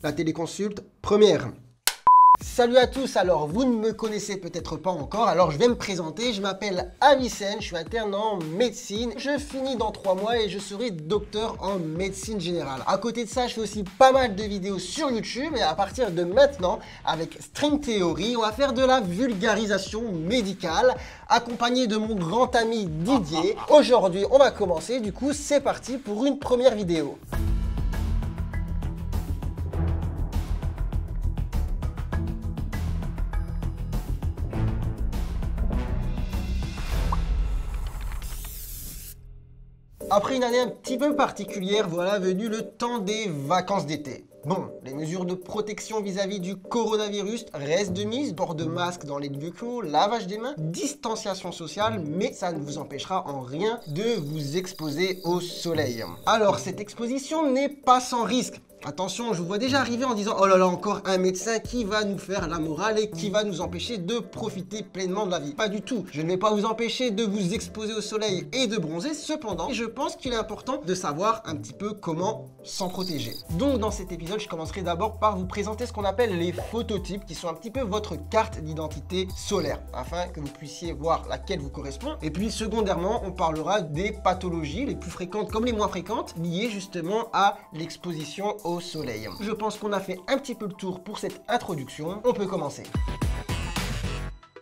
La téléconsulte première. Salut à tous, alors vous ne me connaissez peut-être pas encore, alors je vais me présenter, je m'appelle Avicenne, je suis interne en médecine, je finis dans 3 mois et je serai docteur en médecine générale. À côté de ça, je fais aussi pas mal de vidéos sur YouTube et à partir de maintenant, avec String Theory, on va faire de la vulgarisation médicale, accompagné de mon grand ami Didier. Aujourd'hui, on va commencer, du coup c'est parti pour une première vidéo. Après une année un petit peu particulière, voilà venu le temps des vacances d'été. Bon, les mesures de protection vis-à-vis du coronavirus restent de mise, port de masque dans les lieux clos, lavage des mains, distanciation sociale, mais ça ne vous empêchera en rien de vous exposer au soleil. Alors, cette exposition n'est pas sans risque. Attention, je vous vois déjà arriver en disant « Oh là là, encore un médecin qui va nous faire la morale et qui va nous empêcher de profiter pleinement de la vie. » Pas du tout. Je ne vais pas vous empêcher de vous exposer au soleil et de bronzer. Cependant, je pense qu'il est important de savoir un petit peu comment s'en protéger. Donc, dans cet épisode, je commencerai d'abord par vous présenter ce qu'on appelle les phototypes, qui sont un petit peu votre carte d'identité solaire, afin que vous puissiez voir laquelle vous correspond. Et puis, secondairement, on parlera des pathologies, les plus fréquentes comme les moins fréquentes, liées justement à l'exposition au soleil. Je pense qu'on a fait un petit peu le tour pour cette introduction. On peut commencer.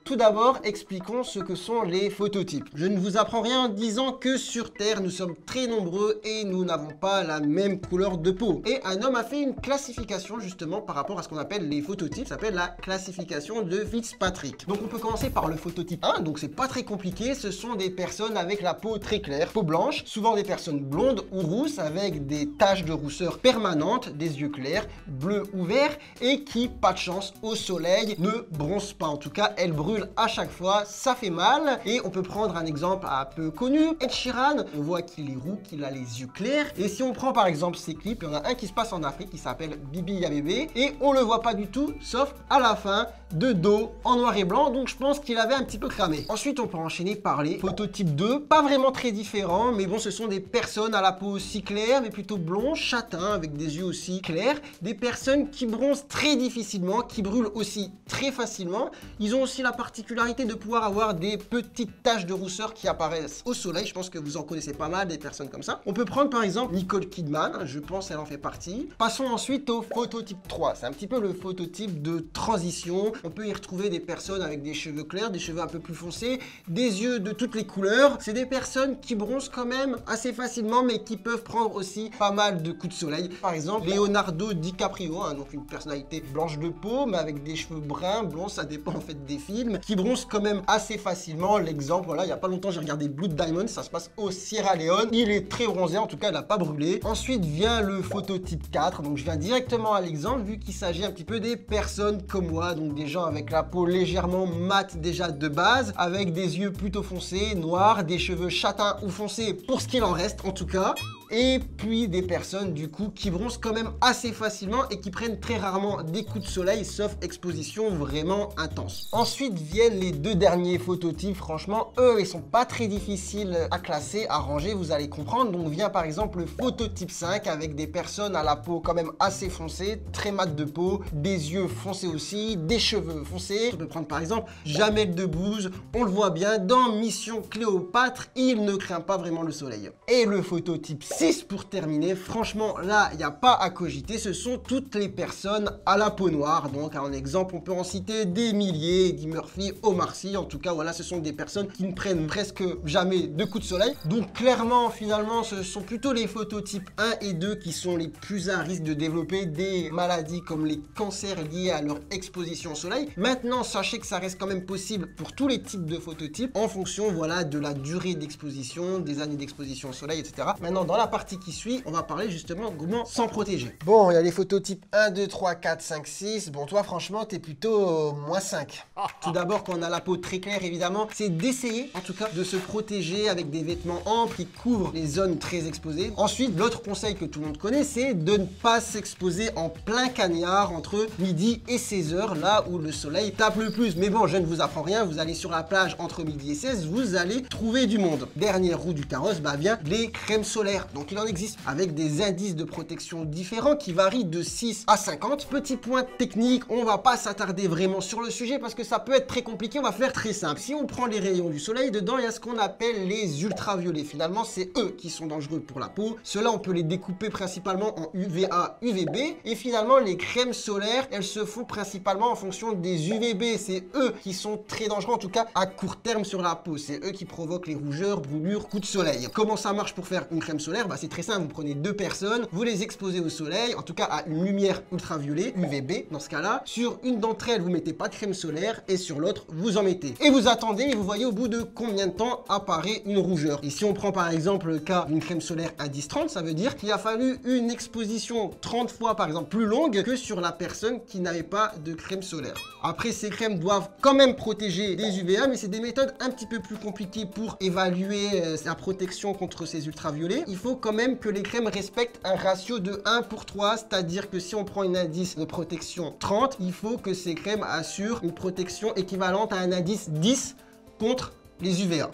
Tout d'abord, expliquons ce que sont les phototypes. Je ne vous apprends rien en disant que sur Terre, nous sommes très nombreux et nous n'avons pas la même couleur de peau. Et un homme a fait une classification justement par rapport à ce qu'on appelle les phototypes. Ça s'appelle la classification de Fitzpatrick. Donc on peut commencer par le phototype 1, donc c'est pas très compliqué. Ce sont des personnes avec la peau très claire, peau blanche, souvent des personnes blondes ou rousses avec des taches de rousseur permanentes, des yeux clairs, bleus ou verts et qui, pas de chance, au soleil, ne bronzent pas. En tout cas, elles brûlent à chaque fois, ça fait mal. Et on peut prendre un exemple un peu connu, Ed Sheeran, on voit qu'il est roux, qu'il a les yeux clairs. Et si on prend par exemple ses clips, il y en a un qui se passe en Afrique qui s'appelle Bibi Ya Bébé et on le voit pas du tout, sauf à la fin, de dos, en noir et blanc, donc je pense qu'il avait un petit peu cramé. Ensuite, on peut enchaîner par les phototypes 2, pas vraiment très différents, mais bon, ce sont des personnes à la peau aussi claire, mais plutôt blond, châtain, avec des yeux aussi clairs, des personnes qui bronzent très difficilement, qui brûlent aussi très facilement. Ils ont aussi la particularité de pouvoir avoir des petites taches de rousseur qui apparaissent au soleil. Je pense que vous en connaissez pas mal des personnes comme ça. On peut prendre par exemple Nicole Kidman, je pense qu'elle en fait partie. Passons ensuite au phototype 3. C'est un petit peu le phototype de transition. On peut y retrouver des personnes avec des cheveux clairs, des cheveux un peu plus foncés, des yeux de toutes les couleurs. C'est des personnes qui bronzent quand même assez facilement, mais qui peuvent prendre aussi pas mal de coups de soleil. Par exemple, Leonardo DiCaprio, donc une personnalité blanche de peau, mais avec des cheveux bruns, blonds, ça dépend en fait des films, qui bronze quand même assez facilement. L'exemple, voilà, il n'y a pas longtemps, j'ai regardé Blood Diamond, ça se passe au Sierra Leone. Il est très bronzé, en tout cas, il n'a pas brûlé. Ensuite vient le phototype 4, donc je viens directement à l'exemple, vu qu'il s'agit un petit peu des personnes comme moi, donc des gens avec la peau légèrement mate déjà de base, avec des yeux plutôt foncés, noirs, des cheveux châtains ou foncés, pour ce qu'il en reste en tout cas. Et puis des personnes du coup qui bronzent quand même assez facilement et qui prennent très rarement des coups de soleil, sauf exposition vraiment intense. Ensuite viennent les deux derniers phototypes. Franchement, eux, ils sont pas très difficiles à classer, à ranger, vous allez comprendre. Donc vient par exemple le phototype 5 avec des personnes à la peau quand même assez foncée, très mat de peau, des yeux foncés aussi, des cheveux foncés. On peut prendre par exemple Jamel Debbouze, on le voit bien dans Mission Cléopâtre, il ne craint pas vraiment le soleil. Et le phototype 6 pour terminer, franchement là il n'y a pas à cogiter, ce sont toutes les personnes à la peau noire. Donc en exemple on peut en citer des milliers, Eddie Murphy, Omar Sy, en tout cas voilà, ce sont des personnes qui ne prennent presque jamais de coups de soleil. Donc clairement finalement ce sont plutôt les phototypes 1 et 2 qui sont les plus à risque de développer des maladies comme les cancers liés à leur exposition au soleil. Maintenant sachez que ça reste quand même possible pour tous les types de phototypes en fonction voilà de la durée d'exposition, des années d'exposition au soleil, etc. Maintenant dans la partie qui suit, on va parler justement comment s'en protéger. Bon, il y a les phototypes 1, 2, 3, 4, 5, 6. Bon, toi, franchement, t'es plutôt -5. Tout d'abord, quand on a la peau très claire, évidemment, c'est d'essayer, en tout cas, de se protéger avec des vêtements amples qui couvrent les zones très exposées. Ensuite, l'autre conseil que tout le monde connaît, c'est de ne pas s'exposer en plein cagnard entre midi et 16h, là où le soleil tape le plus. Mais bon, je ne vous apprends rien, vous allez sur la plage entre midi et 16, vous allez trouver du monde. Dernière roue du carrosse, bah vient les crèmes solaires. Donc, Donc il en existe avec des indices de protection différents qui varient de 6 à 50. Petit point technique, on va pas s'attarder vraiment sur le sujet parce que ça peut être très compliqué, on va faire très simple. Si on prend les rayons du soleil, dedans il y a ce qu'on appelle les ultraviolets. Finalement, c'est eux qui sont dangereux pour la peau. Ceux-là, on peut les découper principalement en UVA, UVB. Et finalement, les crèmes solaires, elles se font principalement en fonction des UVB. C'est eux qui sont très dangereux, en tout cas à court terme sur la peau. C'est eux qui provoquent les rougeurs, brûlures, coups de soleil. Comment ça marche pour faire une crème solaire? C'est très simple, vous prenez deux personnes, vous les exposez au soleil, en tout cas à une lumière ultraviolet, UVB dans ce cas-là. Sur une d'entre elles, vous mettez pas de crème solaire et sur l'autre, vous en mettez. Et vous attendez et vous voyez au bout de combien de temps apparaît une rougeur. Et si on prend par exemple le cas d'une crème solaire indice 30, ça veut dire qu'il a fallu une exposition 30 fois par exemple plus longue que sur la personne qui n'avait pas de crème solaire. Après, ces crèmes doivent quand même protéger des UVA, mais c'est des méthodes un petit peu plus compliquées pour évaluer la protection contre ces ultraviolets. Il faut quand même que les crèmes respectent un ratio de 1 pour 3, c'est-à-dire que si on prend un indice de protection 30, il faut que ces crèmes assurent une protection équivalente à un indice 10 contre les UVA.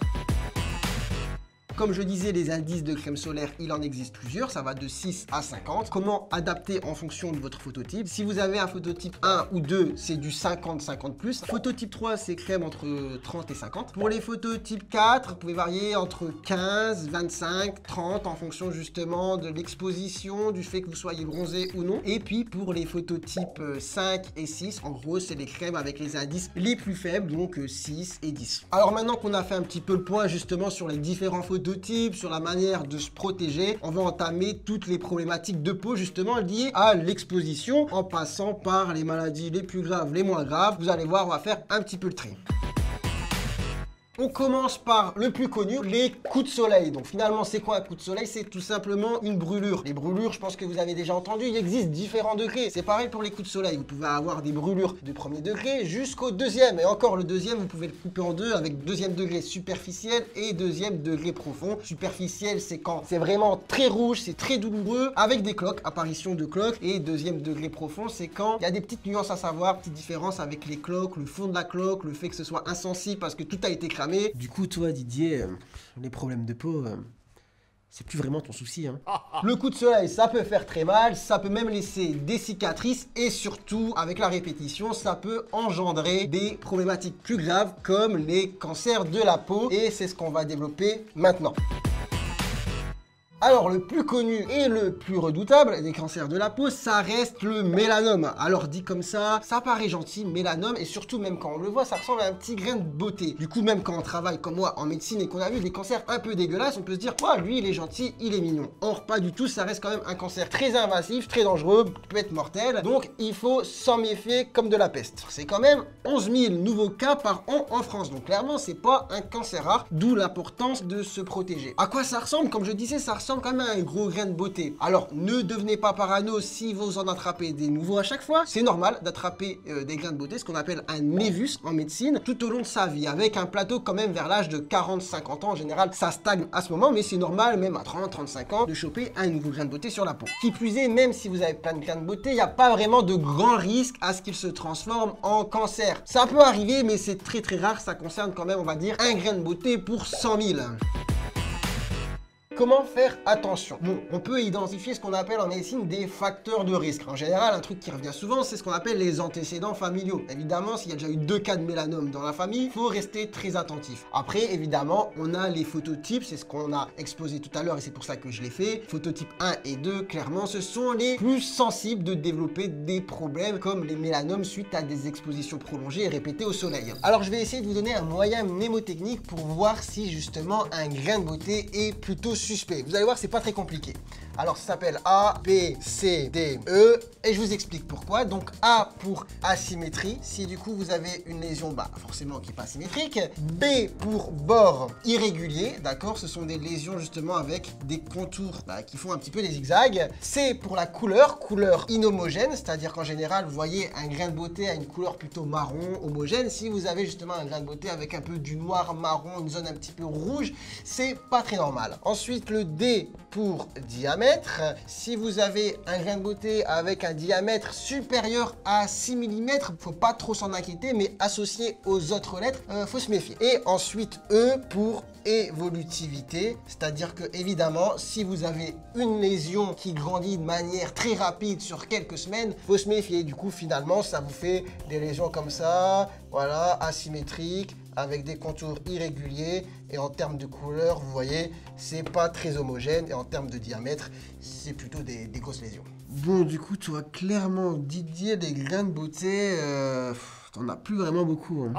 Comme je disais, les indices de crème solaire, il en existe plusieurs, ça va de 6 à 50. Comment adapter en fonction de votre phototype? Si vous avez un phototype 1 ou 2, c'est du 50-50+. Phototype 3, c'est crème entre 30 et 50. Pour les phototypes 4, vous pouvez varier entre 15, 25, 30 en fonction justement de l'exposition, du fait que vous soyez bronzé ou non. Et puis pour les phototypes 5 et 6, en gros, c'est les crèmes avec les indices les plus faibles, donc 6 et 10. Alors maintenant qu'on a fait un petit peu le point justement sur les différents phototypes, sur la manière de se protéger, on va entamer toutes les problématiques de peau justement liées à l'exposition en passant par les maladies les plus graves, les moins graves. Vous allez voir, on va faire un petit peu le tri. On commence par le plus connu, les coups de soleil. Donc finalement, c'est quoi un coup de soleil? C'est tout simplement une brûlure. Les brûlures, je pense que vous avez déjà entendu, il existe différents degrés. C'est pareil pour les coups de soleil. Vous pouvez avoir des brûlures du premier degré jusqu'au deuxième. Et encore le deuxième, vous pouvez le couper en deux avec deuxième degré superficiel et deuxième degré profond. Superficiel, c'est quand c'est vraiment très rouge, c'est très douloureux, avec des cloques, apparition de cloques. Et deuxième degré profond, c'est quand il y a des petites nuances à savoir, petites différences avec les cloques, le fond de la cloque, le fait que ce soit insensible parce que tout a été cramé. Du coup, toi, Didier, les problèmes de peau, c'est plus vraiment ton souci. Hein. Le coup de soleil, ça peut faire très mal, ça peut même laisser des cicatrices et surtout, avec la répétition, ça peut engendrer des problématiques plus graves comme les cancers de la peau. Et c'est ce qu'on va développer maintenant. Alors, le plus connu et le plus redoutable des cancers de la peau, ça reste le mélanome. Alors, dit comme ça paraît gentil, mélanome, et surtout, même quand on le voit, ça ressemble à un petit grain de beauté. Du coup, même quand on travaille comme moi en médecine et qu'on a vu des cancers un peu dégueulasses, on peut se dire, oh, lui, il est gentil, il est mignon. Or, pas du tout, ça reste quand même un cancer très invasif, très dangereux, peut être mortel. Donc, il faut s'en méfier comme de la peste. C'est quand même 11 000 nouveaux cas par an en France. Donc, clairement, c'est pas un cancer rare, d'où l'importance de se protéger. À quoi ça ressemble? Comme je disais, ça ressemble quand même à un gros grain de beauté. Alors, ne devenez pas parano si vous en attrapez des nouveaux à chaque fois. C'est normal d'attraper des grains de beauté, ce qu'on appelle un névus en médecine, tout au long de sa vie, avec un plateau quand même vers l'âge de 40-50 ans. En général, ça stagne à ce moment, mais c'est normal, même à 30-35 ans, de choper un nouveau grain de beauté sur la peau. Qui plus est, même si vous avez plein de grains de beauté, il n'y a pas vraiment de grand risque à ce qu'il se transforme en cancer. Ça peut arriver, mais c'est très très rare. Ça concerne quand même, on va dire, un grain de beauté pour 100 000. Comment faire attention? Bon, on peut identifier ce qu'on appelle en médecine des facteurs de risque. En général, un truc qui revient souvent, c'est ce qu'on appelle les antécédents familiaux. Évidemment, s'il y a déjà eu 2 cas de mélanome dans la famille, il faut rester très attentif. Après, évidemment, on a les phototypes, c'est ce qu'on a exposé tout à l'heure et c'est pour ça que je l'ai fait. Phototypes 1 et 2, clairement, ce sont les plus sensibles de développer des problèmes comme les mélanomes suite à des expositions prolongées et répétées au soleil. Alors, je vais essayer de vous donner un moyen mnémotechnique pour voir si justement un grain de beauté est plutôt suspect. Vous allez voir, c'est pas très compliqué. Alors, ça s'appelle A, B, C, D, E. Et je vous explique pourquoi. Donc, A pour asymétrie. Si du coup, vous avez une lésion, forcément, qui n'est pas symétrique. B pour bord irrégulier. D'accord? Ce sont des lésions, justement, avec des contours qui font un petit peu des zigzags. C pour la couleur inhomogène. C'est-à-dire qu'en général, vous voyez, un grain de beauté a une couleur plutôt marron, homogène. Si vous avez, justement, un grain de beauté avec un peu du noir, marron, une zone un petit peu rouge, c'est pas très normal. Ensuite, le D pour diamètre. diamètre. Si vous avez un grain de beauté avec un diamètre supérieur à 6 mm, faut pas trop s'en inquiéter, mais associé aux autres lettres, faut se méfier. Et ensuite, E pour évolutivité, c'est-à-dire que évidemment, si vous avez une lésion qui grandit de manière très rapide sur quelques semaines, faut se méfier. Du coup, finalement, ça vous fait des lésions comme ça, voilà, asymétriques, avec des contours irréguliers. Et en termes de couleur, vous voyez, c'est pas très homogène. Et en termes de diamètre, c'est plutôt des grosses lésions. Bon, du coup, tu vois clairement, Didier, des grains de beauté, t'en as plus vraiment beaucoup. Hein.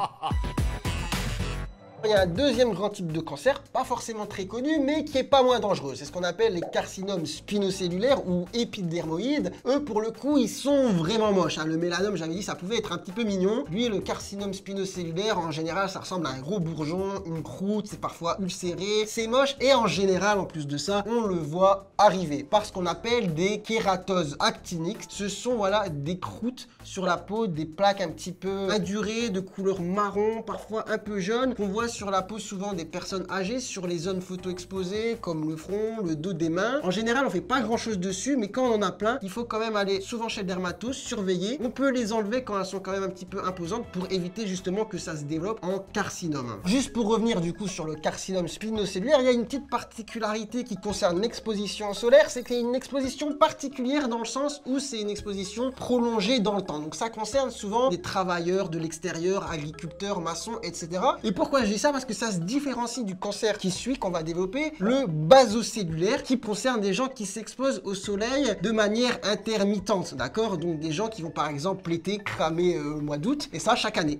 Il y a un deuxième grand type de cancer, pas forcément très connu, mais qui est pas moins dangereux. C'est ce qu'on appelle les carcinomes spinocellulaires ou épidermoïdes. Eux, pour le coup, ils sont vraiment moches. Hein. Le mélanome, j'avais dit, ça pouvait être un petit peu mignon. Lui, le carcinome spinocellulaire, en général, ça ressemble à un gros bourgeon, une croûte, c'est parfois ulcéré. C'est moche et en général, en plus de ça, on le voit arriver par ce qu'on appelle des kératoses actiniques. Ce sont, voilà, des croûtes sur la peau, des plaques un petit peu indurées, de couleur marron, parfois un peu jaune, qu'on voit sur la peau souvent des personnes âgées, sur les zones photo-exposées, comme le front, le dos des mains. En général, on fait pas grand-chose dessus, mais quand on en a plein, il faut quand même aller souvent chez le dermato, surveiller. On peut les enlever quand elles sont quand même un petit peu imposantes pour éviter justement que ça se développe en carcinome. Juste pour revenir du coup sur le carcinome spinocellulaire, il y a une petite particularité qui concerne l'exposition solaire, c'est qu'il y a une exposition particulière dans le sens où c'est une exposition prolongée dans le temps. Donc ça concerne souvent des travailleurs de l'extérieur, agriculteurs, maçons, etc. Et pourquoi je dis ça? Parce que ça se différencie du cancer qui suit, qu'on va développer, le basocellulaire, qui concerne des gens qui s'exposent au soleil de manière intermittente, d'accord? Donc des gens qui vont par exemple l'été cramer au mois d'août, et ça chaque année.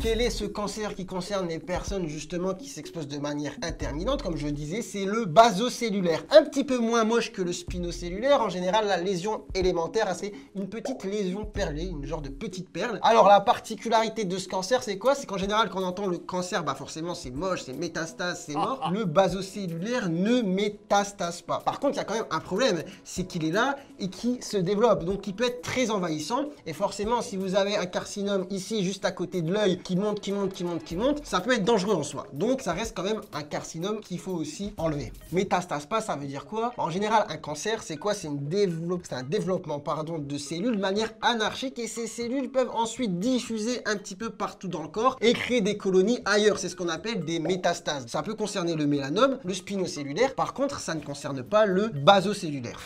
Quel est ce cancer qui concerne les personnes justement qui s'exposent de manière intermittente? Comme je le disais, c'est le basocellulaire. Un petit peu moins moche que le spinocellulaire. En général, la lésion élémentaire, c'est une petite lésion perlée, une genre de petite perle. Alors la particularité de ce cancer, c'est quoi? C'est qu'en général, quand on entend le cancer, bah forcément c'est moche, c'est métastase, c'est mort. Le basocellulaire ne métastase pas. Par contre, il y a quand même un problème, c'est qu'il est là et qui se développe. Donc il peut être très envahissant. Et forcément, si vous avez un carcinome ici, juste à côté de l'œil, qui monte, ça peut être dangereux en soi. Donc ça reste quand même un carcinome qu'il faut aussi enlever. Métastase pas, ça veut dire quoi? En général, un cancer, c'est quoi? C'est un développement de cellules de manière anarchique, et ces cellules peuvent ensuite diffuser un petit peu partout dans le corps et créer des colonies ailleurs. C'est ce qu'on appelle des métastases. Ça peut concerner le mélanome, le spinocellulaire. Par contre, ça ne concerne pas le basocellulaire.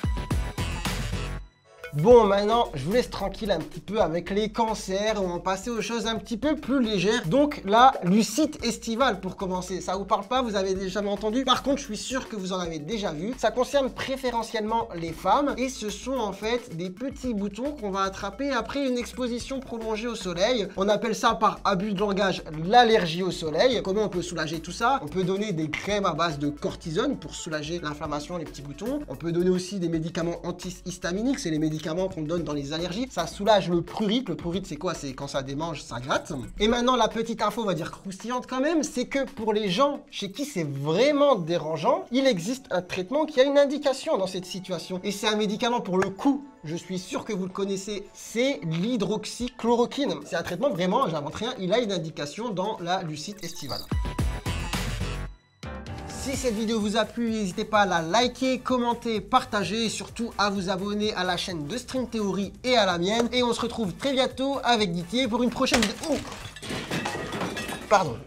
Bon, maintenant, je vous laisse tranquille un petit peu avec les cancers. On va passer aux choses un petit peu plus légères. Donc, la lucite estivale, pour commencer. Ça vous parle pas? Vous avez déjà entendu? Par contre, je suis sûr que vous en avez déjà vu. Ça concerne préférentiellement les femmes. Et ce sont en fait des petits boutons qu'on va attraper après une exposition prolongée au soleil. On appelle ça par abus de langage l'allergie au soleil. Comment on peut soulager tout ça? On peut donner des crèmes à base de cortisone pour soulager l'inflammation, les petits boutons. On peut donner aussi des médicaments antihistaminiques. C'est les médicaments qu'on donne dans les allergies. Ça soulage le prurite. Le prurite, c'est quoi? C'est quand ça démange, ça gratte. Et maintenant, la petite info, on va dire croustillante quand même, c'est que pour les gens chez qui c'est vraiment dérangeant, il existe un traitement qui a une indication dans cette situation. Et c'est un médicament pour le coup, je suis sûr que vous le connaissez, c'est l'hydroxychloroquine. C'est un traitement vraiment, j'invente rien, il a une indication dans la lucite estivale. Si cette vidéo vous a plu, n'hésitez pas à la liker, commenter, partager et surtout à vous abonner à la chaîne de String Theory et à la mienne. Et on se retrouve très bientôt avec Didier pour une prochaine vidéo. Oh, pardon.